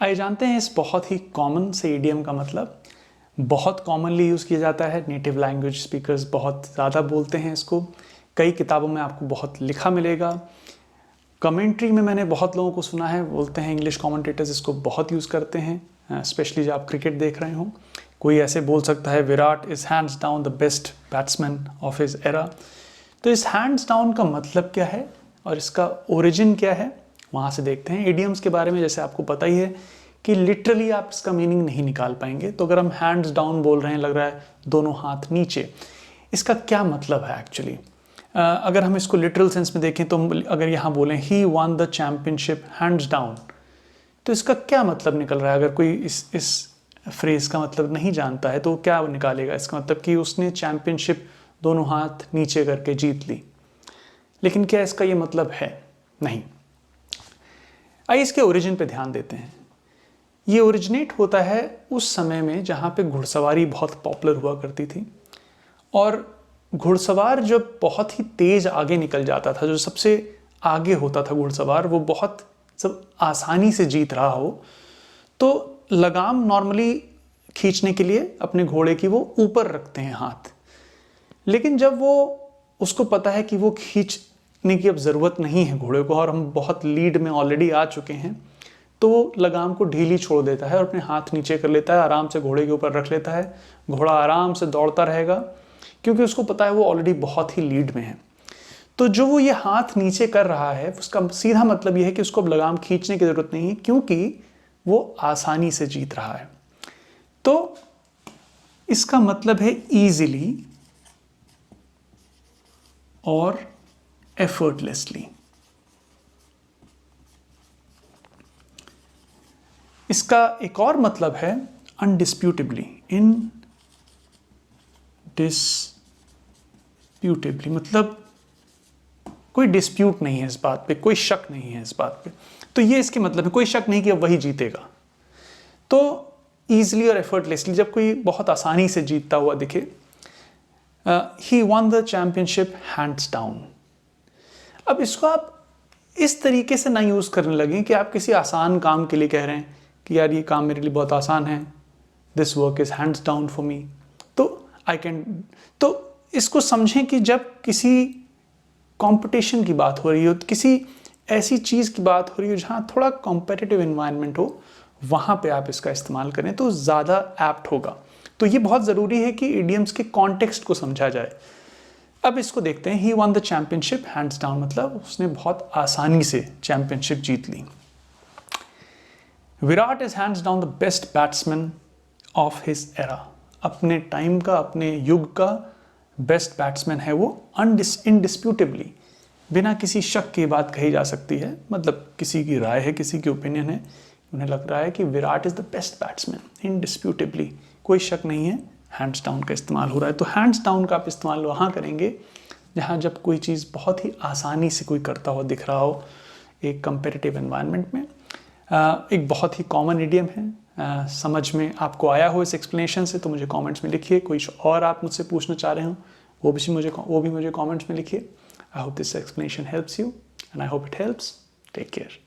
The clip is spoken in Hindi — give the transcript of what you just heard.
आइए जानते हैं इस बहुत ही कॉमन से ईडियम का मतलब। बहुत कॉमनली यूज़ किया जाता है, नेटिव लैंग्वेज स्पीकर्स बहुत ज़्यादा बोलते हैं इसको। कई किताबों में आपको बहुत लिखा मिलेगा। कमेंट्री में मैंने बहुत लोगों को सुना है, बोलते हैं इंग्लिश कमेंटेटर्स इसको बहुत यूज़ करते हैं, स्पेशली जब आप क्रिकेट देख रहे हो। कोई ऐसे बोल सकता है Virat is hands down the best batsman of his era. तो इस हैंड्स डाउन का मतलब क्या है और इसका ओरिजिन क्या है, वहाँ से देखते हैं। इडियम्स के बारे में जैसे आपको पता ही है कि लिटरली आप इसका मीनिंग नहीं निकाल पाएंगे। तो अगर हम हैंड्स डाउन बोल रहे हैं, लग रहा है दोनों हाथ नीचे, इसका क्या मतलब है एक्चुअली। अगर हम इसको लिटरल सेंस में देखें तो अगर यहाँ बोलें he won the championship hands down, तो इसका क्या मतलब निकल रहा है। अगर कोई इस फ्रेज का मतलब नहीं जानता है तो क्या निकालेगा, इसका मतलब कि उसने चैम्पियनशिप दोनों हाथ नीचे करके जीत ली। लेकिन क्या इसका ये मतलब है? नहीं। आइए इसके ओरिजिन पे ध्यान देते हैं। ये ओरिजिनेट होता है उस समय में जहाँ पे घुड़सवारी बहुत पॉपुलर हुआ करती थी, और घुड़सवार जब बहुत ही तेज आगे निकल जाता था, जो सबसे आगे होता था घुड़सवार, वो बहुत सब आसानी से जीत रहा हो, तो लगाम नॉर्मली खींचने के लिए अपने घोड़े की वो ऊपर रखते हैं हाथ। लेकिन जब वो उसको पता है कि वो खींचने की अब ज़रूरत नहीं है घोड़े को और हम बहुत लीड में ऑलरेडी आ चुके हैं, तो वो लगाम को ढीली छोड़ देता है और अपने हाथ नीचे कर लेता है, आराम से घोड़े के ऊपर रख लेता है। घोड़ा आराम से दौड़ता रहेगा क्योंकि उसको पता है वो ऑलरेडी बहुत ही लीड में है। तो जो वो ये हाथ नीचे कर रहा है उसका सीधा मतलब ये है कि उसको अब लगाम खींचने की ज़रूरत नहीं है, क्योंकि वो आसानी से जीत रहा है। तो इसका मतलब है ईजिली और एफर्टलेसली। इसका एक और मतलब है अनडिस्प्यूटेबली। इनडिस्प्यूटेबली मतलब कोई डिस्प्यूट नहीं है इस बात पे, कोई शक नहीं है इस बात पे। तो ये इसके मतलब है, कोई शक नहीं कि अब वही जीतेगा। तो ईजिली और एफर्टलेसली, जब कोई बहुत आसानी से जीतता हुआ दिखे, he won the championship hands down. अब इसको आप इस तरीके से ना यूज़ करने लगें कि आप किसी आसान काम के लिए कह रहे हैं कि यार ये काम मेरे लिए बहुत आसान है, this work is hands down for me, तो आई कैन। तो इसको समझें कि जब किसी कंपटीशन की बात हो रही हो, किसी ऐसी चीज़ की बात हो रही हो जहाँ थोड़ा कॉम्पिटिटिव एनवायरनमेंट हो, वहाँ पे आप इसका इस्तेमाल करें तो ज़्यादा एप्ट होगा। तो ये बहुत ज़रूरी है कि इडियम्स के कॉन्टेक्स्ट को समझा जाए। अब इसको देखते हैं। He won the championship hands down मतलब उसने बहुत आसानी से चैंपियनशिप जीत ली। Virat is hands down the best batsman of his era. अपने टाइम का, अपने युग का बेस्ट बैट्समैन है वो, इनडिस्प्यूटेबली, बिना किसी शक की बात कही जा सकती है। मतलब किसी की राय है, किसी की ओपिनियन है, उन्हें लग रहा है कि Virat is the best batsman indisputably, कोई शक नहीं है, हैंड्स डाउन का इस्तेमाल हो रहा है। तो हैंड्स डाउन का आप इस्तेमाल वहाँ करेंगे जहाँ जब कोई चीज़ बहुत ही आसानी से कोई करता हुआ दिख रहा हो एक कंपेटिटिव एनवायरनमेंट में। एक बहुत ही कॉमन इडियम है। समझ में आपको आया हो इस एक्सप्लेनेशन से तो मुझे कमेंट्स में लिखिए। कोई और आप मुझसे पूछना चाह रहे हो वो भी मुझे कमेंट्स में लिखिए। I hope this explanation helps you and I hope it helps. Take care.